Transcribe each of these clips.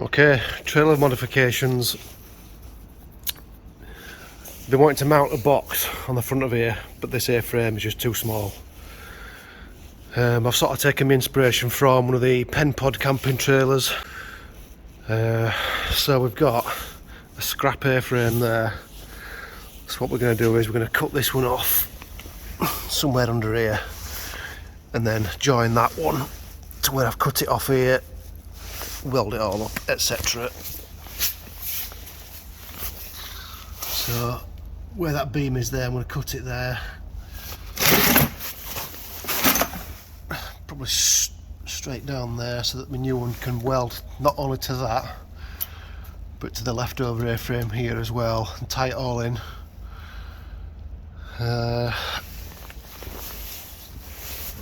Okay, trailer modifications. They wanted to mount a box on the front of here, but this A-frame is just too small. I've sort of taken my inspiration from one of the Pen Pod camping trailers. So we've got a scrap A-frame there. So what we're going to do is we're going to cut this one off somewhere under here and then join that one to where I've cut it off here, weld it all up, etc. So where that beam is there, I'm going to cut it there. Probably straight down there so that my new one can weld not only to that but to the leftover A-frame here as well, and tie it all in.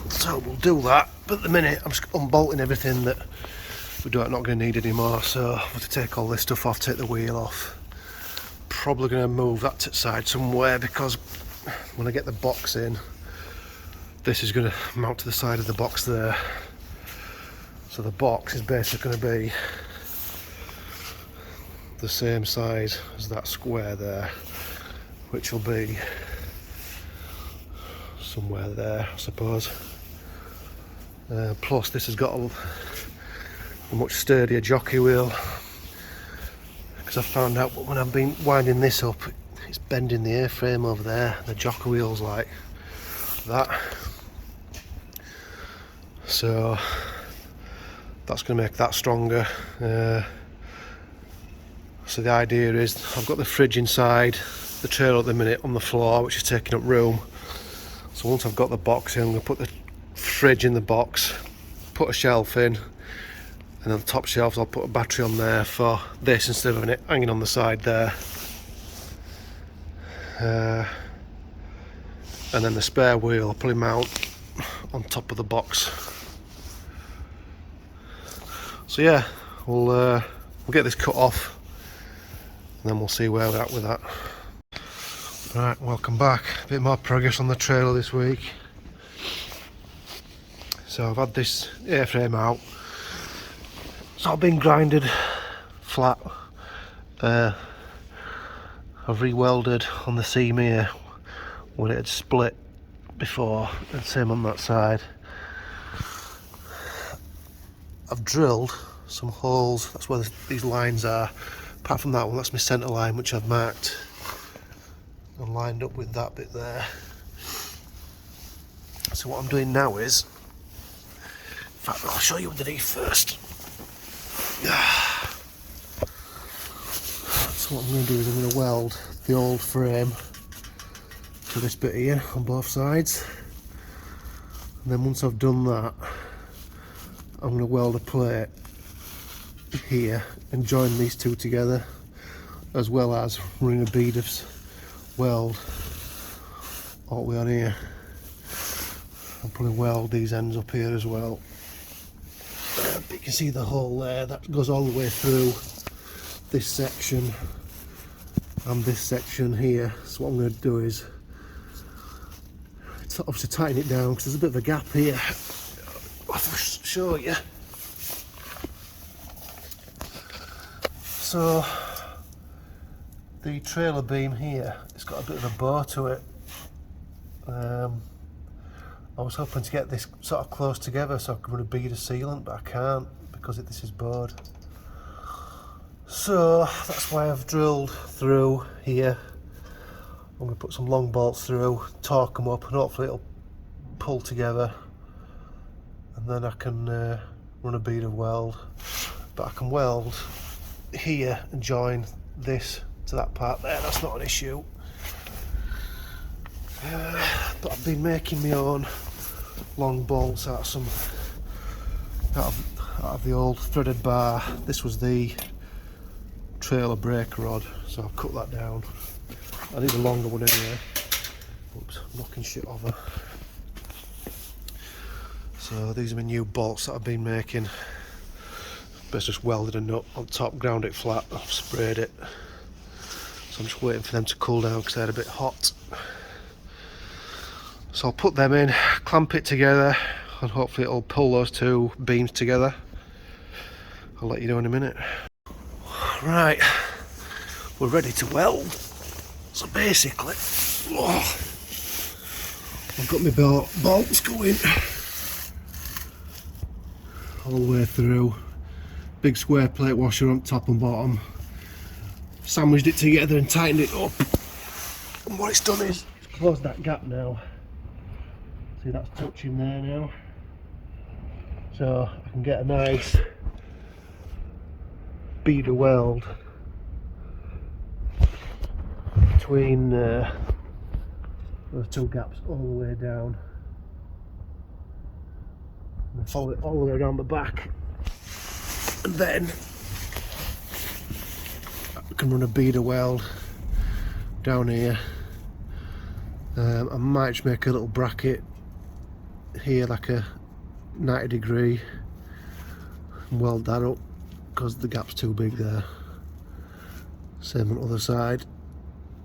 So we'll do that, but at the minute I'm just unbolting everything that we're not going to need anymore. So I'll have to take all this stuff off, take the wheel off. Probably going to move that to the side somewhere, because when I get the box in, this is going to mount to the side of the box there. So the box is basically going to be the same size as that square there, which will be somewhere there, I suppose. Plus this has got a much sturdier jockey wheel, because I found out when I've been winding this up, it's bending the A-frame over there. The jockey wheel's like that, so that's going to make that stronger. So the idea is, I've got the fridge inside the trailer at the minute on the floor, which is taking up room. So once I've got the box in, I'm going to put the fridge in the box, put a shelf in, and on the top shelves I'll put a battery on there for this instead of it hanging on the side there. And then the spare wheel I'll probably mount on top of the box. So yeah, we'll get this cut off and then we'll see where we're at with that. Right, welcome back. A bit more progress on the trailer this week. So I've had this A-frame out. It's all been grinded flat. I've re-welded on the seam here when it had split before, and same on that side. I've drilled some holes, that's where these lines are. Apart from that one, that's my centre line, which I've marked and lined up with that bit there. So what I'm doing now is, in fact, I'll show you underneath first. So what I'm going to do is I'm going to weld the old frame to this bit here on both sides, and then once I've done that, I'm going to weld a plate here and join these two together, as well as running a bead of weld all the way on here. I'll probably weld these ends up here as well. But you can see the hole there, that goes all the way through this section and this section here. So what I'm going to do is obviously tighten it down, because there's a bit of a gap here. I'll show you. So the trailer beam here, it's got a bit of a bow to it. I was hoping to get this sort of close together so I could run a bead of sealant, but I can't because this is bowed. So that's why I've drilled through here. I'm going to put some long bolts through, torque them up, and hopefully it'll pull together, and then I can run a bead of weld. But I can weld here and join this to that part there, that's not an issue. But I've been making my own long bolts out of the old threaded bar. This was the trailer brake rod, so I've cut that down. I need a longer one anyway. Oops, I'm knocking shit over. So these are my new bolts that I've been making. But just welded a nut on top, ground it flat, I've sprayed it. So I'm just waiting for them to cool down because they're a bit hot. So I'll put them in, clamp it together, and hopefully it'll pull those two beams together. I'll let you know in a minute. Right, we're ready to weld. So basically, I've got my bolts going all the way through. Big square plate washer on top and bottom. Sandwiched it together and tightened it up. And what it's done is it's closed that gap now. See, that's touching there now. So I can get a nice beader weld between those two gaps all the way down. And follow it all the way around the back. And then I can run a beader weld down here. I might just make a little bracket here, like a 90 degree, and weld that up because the gap's too big there. Same on the other side,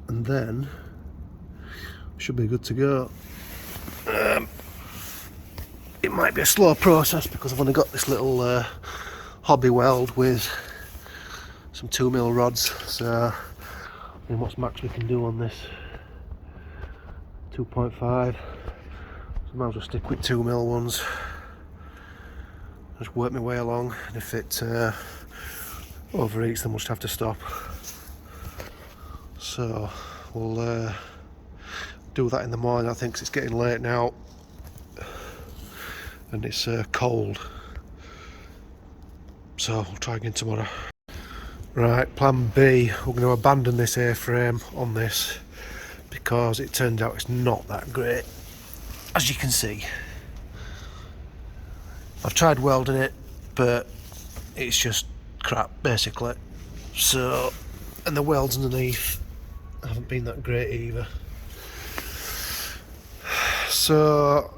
and then should be good to go. It might be a slow process because I've only got this little hobby weld with some 2mm rods, so I mean, what's max we can do on this? 2.5, so I might as well stick with 2mm ones. Just work my way along, and if it overheats then we'll just have to stop. So we'll do that in the morning, I think, 'cause it's getting late now and it's cold. So we'll try again tomorrow. Right, plan B, we're going to abandon this A-frame on this because it turns out it's not that great, as you can see. I've tried welding it, but it's just crap basically. So, and the welds underneath haven't been that great either. So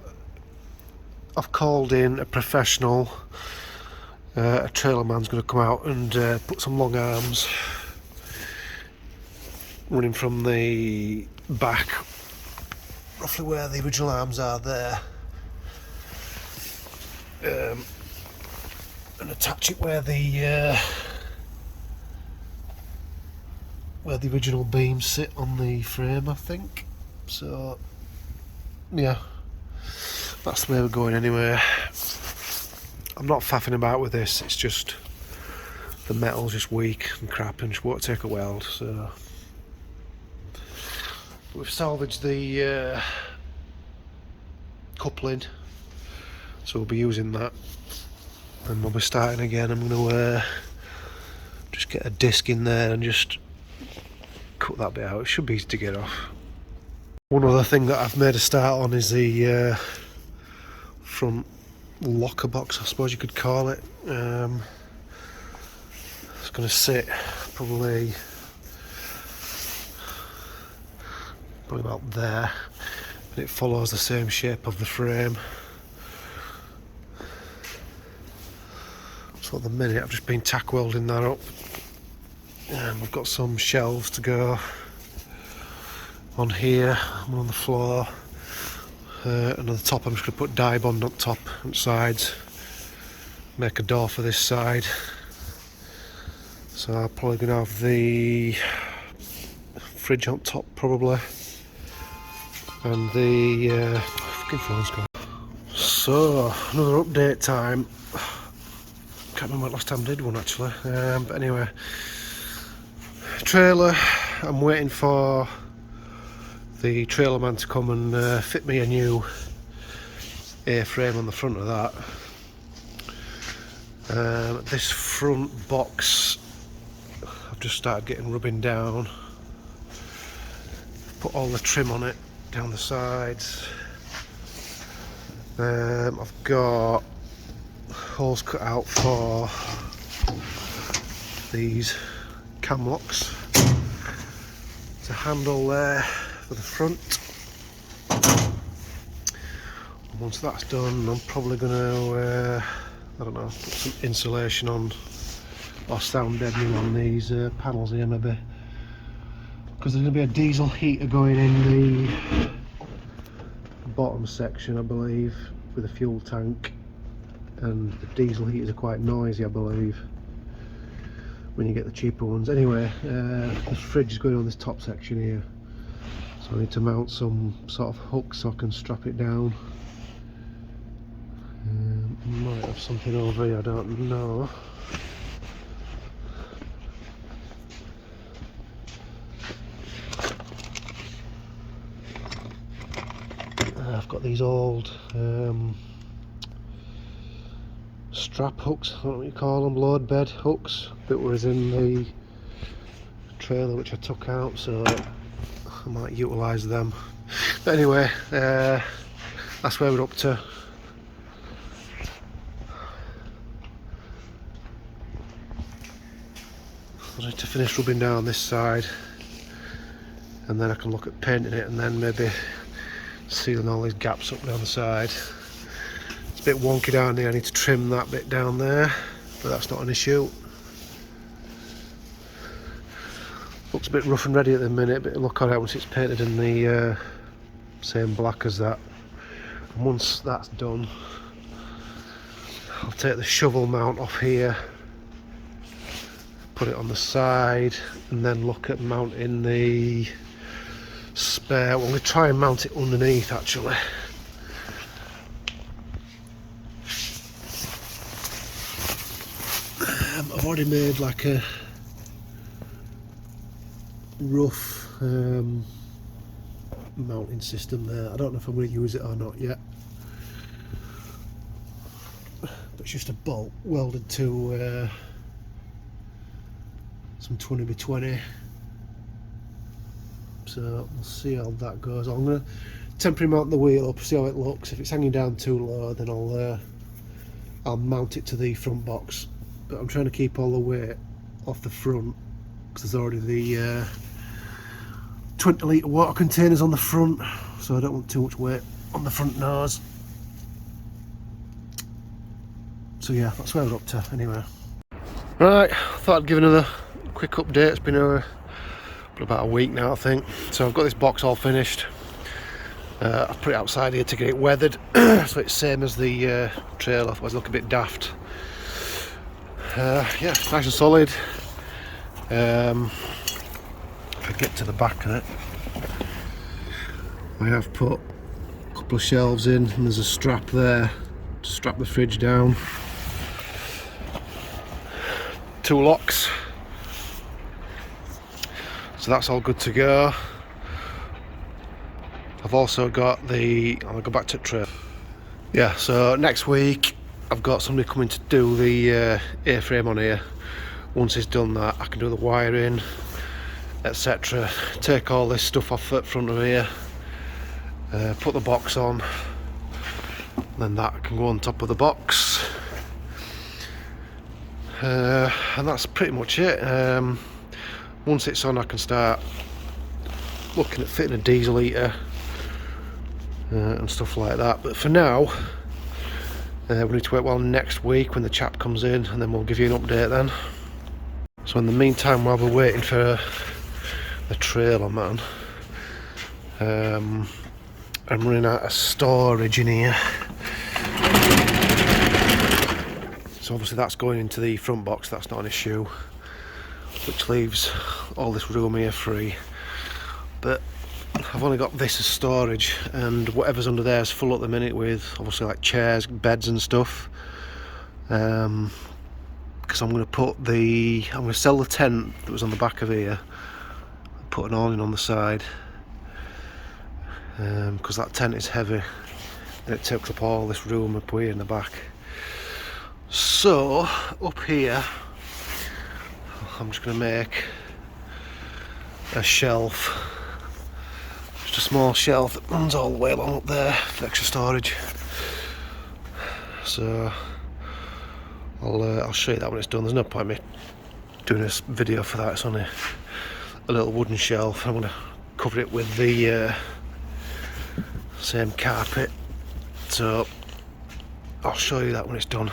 I've called in a professional. A trailer man's going to come out and put some long arms running from the back, roughly where the original arms are there, and attach it where the original beams sit on the frame, I think. So yeah, that's the way we're going anyway. I'm not faffing about with this, it's just the metal's just weak and crap and just won't take a weld. So we've salvaged the coupling, so we'll be using that, and when we're starting again I'm going to just get a disc in there and just cut that bit out. It should be easy to get off. One other thing that I've made a start on is the front locker box, I suppose you could call it. It's going to sit probably about there, and it follows the same shape of the frame. So at the minute I've just been tack welding that up, and we've got some shelves to go on here, one on the floor. And on the top I'm just going to put dye bond on top and sides, make a door for this side. So I'm probably going to have the fridge on top probably, and the fucking phone's gone. So another update time. Can't remember what last time I did one actually, but anyway, trailer, I'm waiting for the trailer man to come and fit me a new A-frame on the front of that. This front box I've just started getting rubbing down. Put all the trim on it down the sides. I've got holes cut out for these cam locks. There's a handle there for the front. And once that's done, I'm probably going to I don't know, put some insulation on or sound deadening on these panels here maybe, because there's going to be a diesel heater going in the bottom section I believe with a fuel tank, and the diesel heaters are quite noisy I believe. when you get the cheaper ones. Anyway, this fridge is going on this top section here, so I need to mount some sort of hook so I can strap it down. Might have something over here, I don't know. I've got these old strap hooks, I don't know what you call them, load bed hooks, that was in the trailer which I took out, so I might utilise them. But anyway, that's where we're up to. I need to finish rubbing down this side, and then I can look at painting it, and then maybe sealing all these gaps up down the side. It's a bit wonky down there, I need to trim that bit down there, but that's not an issue. Looks a bit rough and ready at the minute, but it'll look alright once it's painted in the same black as that. And once that's done, I'll take the shovel mount off here, put it on the side, and then look at mounting the spare. Well, we'll try and mount it underneath actually. I've already made like a rough mounting system there. I don't know if I'm going to use it or not yet, but it's just a bolt welded to some 20x20, so we'll see how that goes. I'm going to temporarily mount the wheel up, see how it looks. If it's hanging down too low, then I'll mount it to the front box, but I'm trying to keep all the weight off the front because there's already the 20 litre water containers on the front, so I don't want too much weight on the front nose. So yeah, that's where we're up to anyway. Right, thought I'd give another quick update. It's been about a week now, I think. So I've got this box all finished. I've put it outside here to get it weathered, so it's same as the trailer, otherwise look a bit daft. Yeah, it's nice and solid. If I get to the back of it, I have put a couple of shelves in, and there's a strap there to strap the fridge down. 2 locks, so that's all good to go. I've also got I'll go back to the tray. Yeah, so next week I've got somebody coming to do the A-frame on here. Once he's done that, I can do the wiring, etc. Take all this stuff off the front of here, put the box on, then that can go on top of the box. And that's pretty much it. Once it's on, I can start looking at fitting a diesel heater and stuff like that, but for now we need to wait till next week when the chap comes in, and then we'll give you an update then. So in the meantime, while we're waiting for the trailer man, I'm running out of storage in here. So obviously that's going into the front box, that's not an issue, which leaves all this room here free. But I've only got this as storage, and whatever's under there is full at the minute with obviously like chairs, beds and stuff. Because I'm going to sell the tent that was on the back of here, put an awning on the side, because that tent is heavy and it takes up all this room up here in the back. So up here I'm just going to make a shelf, just a small shelf that runs all the way along up there for extra storage. So I'll show you that when it's done. There's no point in me doing a video for that. It's only a little wooden shelf. I'm going to cover it with the same carpet, so I'll show you that when it's done.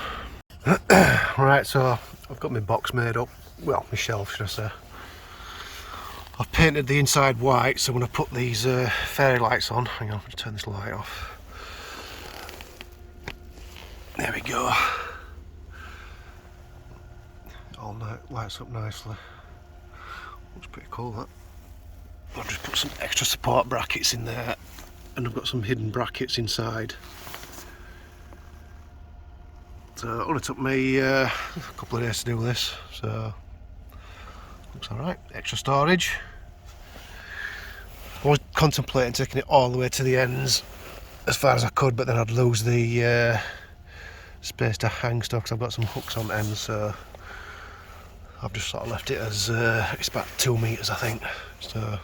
Right, so I've got my box made up, well, my shelf should I say. I've painted the inside white, so when I put these fairy lights on, hang on, I'm going to turn this light off. There we go. all lights up nicely. Looks pretty cool, that. I've just put some extra support brackets in there, and I've got some hidden brackets inside. So it only took me a couple of days to do this, so looks alright. Extra storage. I was contemplating taking it all the way to the ends as far as I could, but then I'd lose the space to hang stuff because I've got some hooks on ends, so I've just sort of left it as it's about 2 meters, I think. So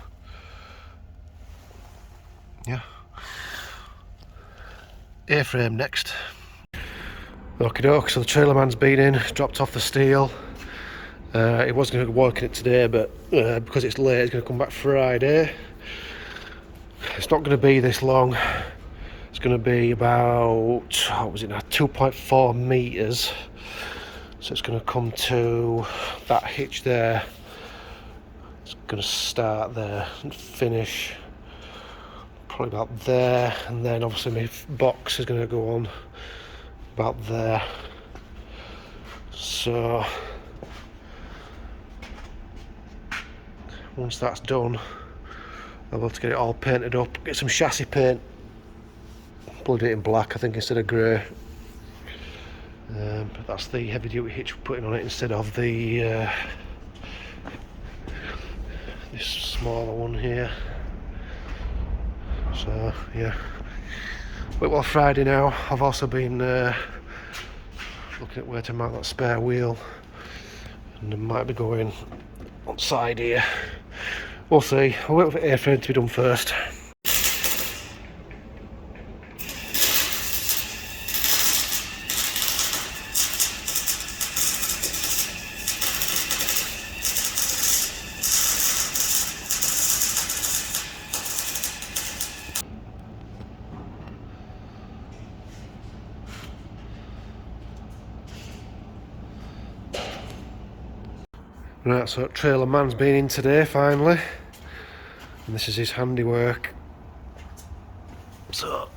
yeah, A-frame next. Okie doke, so the trailer man's been in, dropped off the steel. He was going to work it today, but because it's late, it's going to come back Friday. It's not going to be this long. It's going to be about, what was it now, 2.4 meters. So it's going to come to that hitch there. It's going to start there and finish probably about there, and then obviously my box is going to go on about there. So once that's done, I'll have to get it all painted up, get some chassis paint, blood it in black I think instead of grey. But that's the heavy duty hitch we're putting on it instead of the this smaller one here. So yeah, Whitwell Friday now. I've also been looking at where to mount that spare wheel, and I might be going on side here. We'll see. I'll wait for the A-frame to be done first. Right, so trailer man's been in today finally, and this is his handiwork. So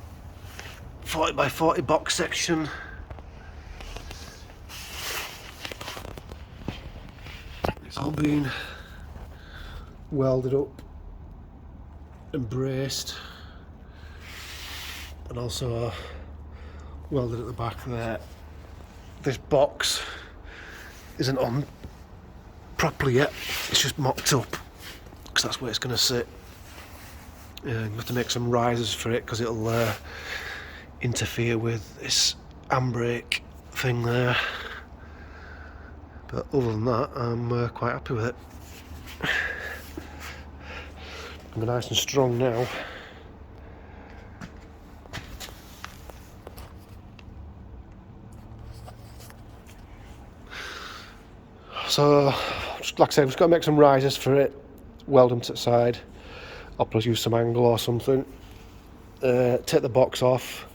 40 by 40 box section. It's all been welded up and braced, and also welded at the back there. This box isn't on properly yet, it's just mocked up because that's where it's going to sit. You have to make some risers for it because it'll interfere with this handbrake thing there, but other than that I'm quite happy with it. I'm nice and strong now. So just like I said, we've just got to make some risers for it, weld them to the side. I'll probably use some angle or something. Take the box off,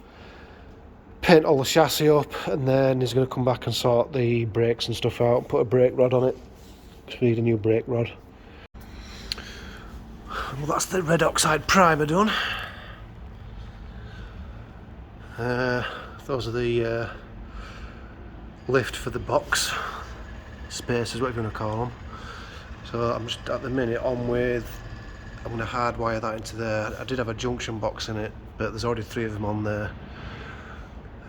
paint all the chassis up, and then he's going to come back and sort the brakes and stuff out, put a brake rod on it. We need a new brake rod. Well, that's the red oxide primer done. Those are the lift for the box spacers, whatever you want to call them. So I'm just at the minute on with, I'm going to hardwire that into there. I did have a junction box in it, but there's already 3 of them on there.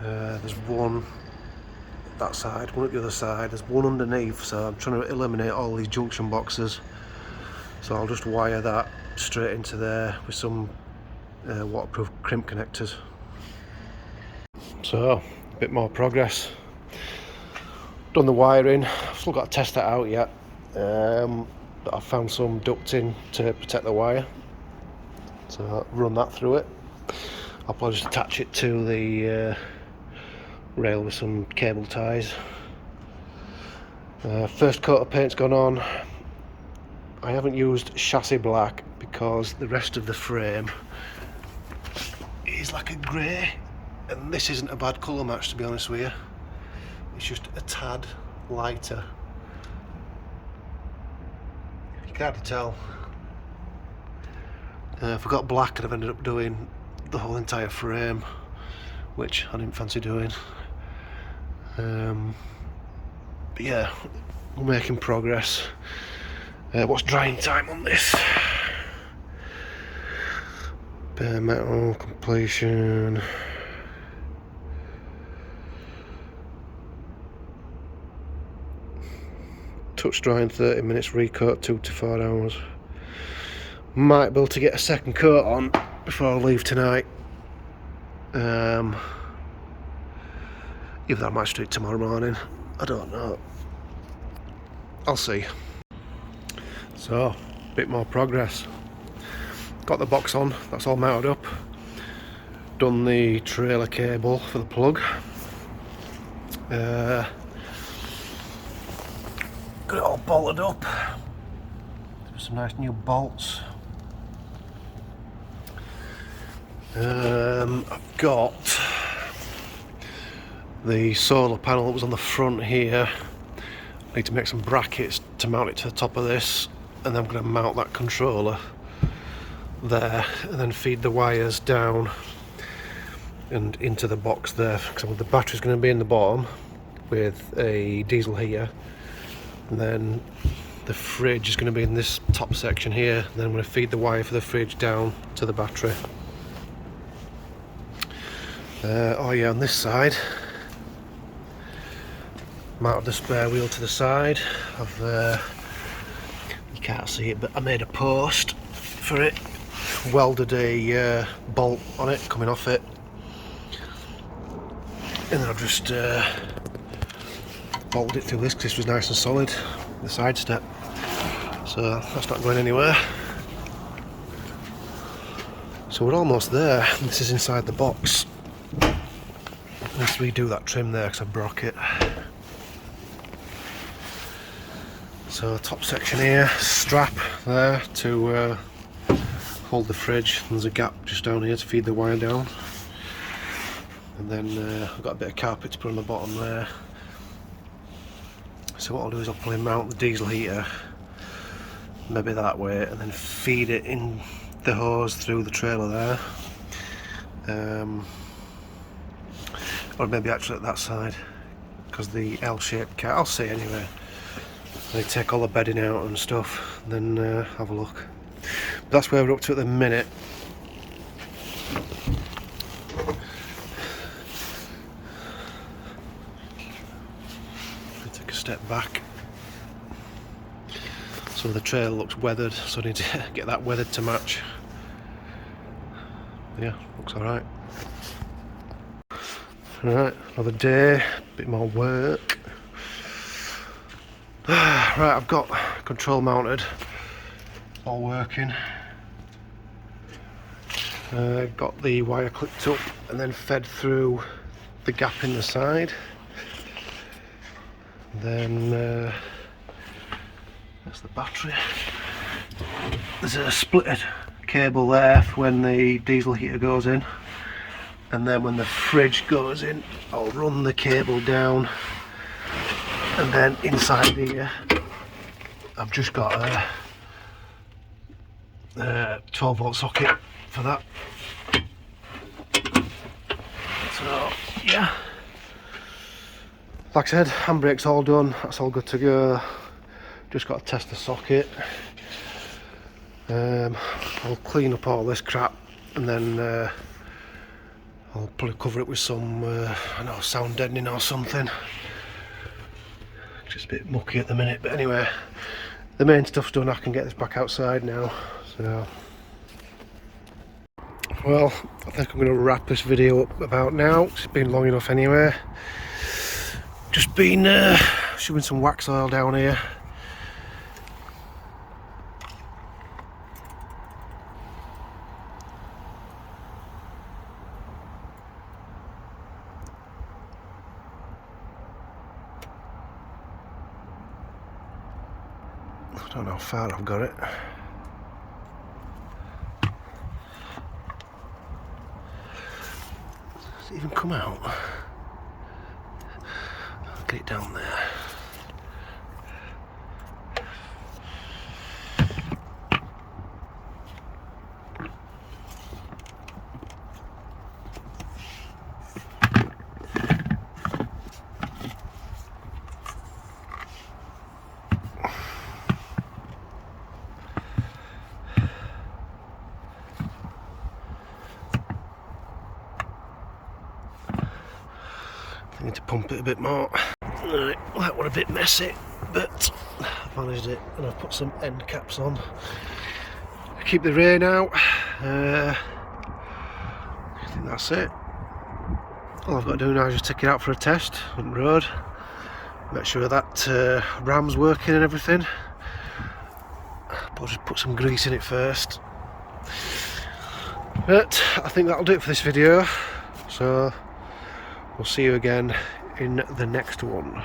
There's one that side, one at the other side, there's one underneath, so I'm trying to eliminate all these junction boxes. So I'll just wire that straight into there with some waterproof crimp connectors. So a bit more progress. Done the wiring. I've still got to test that out yet. But I've found some ducting to protect the wire, so I'll run that through it. I'll probably just attach it to the rail with some cable ties. First coat of paint's gone on. I haven't used chassis black because the rest of the frame is like a grey, and this isn't a bad colour match, to be honest with you. It's just a tad lighter. You can hardly tell. If I got black, I'd have ended up doing the whole entire frame, which I didn't fancy doing. But yeah, we're making progress. What's drying time on this? Bare metal completion. Touch drying 30 minutes, recoat 2 to 4 hours. Might be able to get a second coat on before I leave tonight. Either I might do it tomorrow morning, I don't know. I'll see. So, a bit more progress. Got the box on, that's all mounted up. Done the trailer cable for the plug. Got it all bolted up. There's some nice new bolts. I've got the solar panel that was on the front here. I need to make some brackets to mount it to the top of this, and then I'm going to mount that controller there and then feed the wires down and into the box there, because the battery's going to be in the bottom with a diesel heater, and then the fridge is going to be in this top section here, and then I'm going to feed the wire for the fridge down to the battery. Oh yeah, on this side mounted the spare wheel to the side. You can't see it, but I made a post for it, welded a bolt on it coming off it, and then I've just bolted it through this because this was nice and solid, the side step, so that's not going anywhere. So we're almost there. This is inside the box. I need to redo that trim there because I broke it. So top section here, strap there to hold the fridge. There's a gap just down here to feed the wire down. And then I've got a bit of carpet to put on the bottom there. So what I'll do is I'll probably mount the diesel heater maybe that way, and then feed it in the hose through the trailer there. Or maybe actually at that side, because the L-shaped car, I'll see anyway. They take all the bedding out and stuff, and then have a look. But that's where we're up to at the minute. Take a step back. So the trailer looks weathered, so I need to get that weathered to match. Yeah, looks alright. Right, another day, a bit more work. Right, I've got control mounted, all working. Got the wire clipped up and then fed through the gap in the side. Then that's the battery. There's a splitted cable there for when the diesel heater goes in. And then when the fridge goes in, I'll run the cable down, and then inside here I've just got a 12 volt socket for that. So yeah, like I said, handbrake's all done, that's all good to go. Just got to test the socket. I'll clean up all this crap, and then I'll probably cover it with some, I don't know, sound deadening or something. Just a bit mucky at the minute, but anyway, the main stuff's done. I can get this back outside now. So, well, I think I'm going to wrap this video up about now. It's been long enough anyway. Just been shoving some wax oil down here. I don't know how far I've got it. Does it even come out? I'll get it down there. I need to pump it a bit more. Right, that was a bit messy, but I've managed it, and I've put some end caps on. Keep the rain out. I think that's it. All I've got to do now is just take it out for a test on the road. Make sure that ram's working and everything. But I'll just put some grease in it first. But I think that'll do it for this video. So we'll see you again in the next one.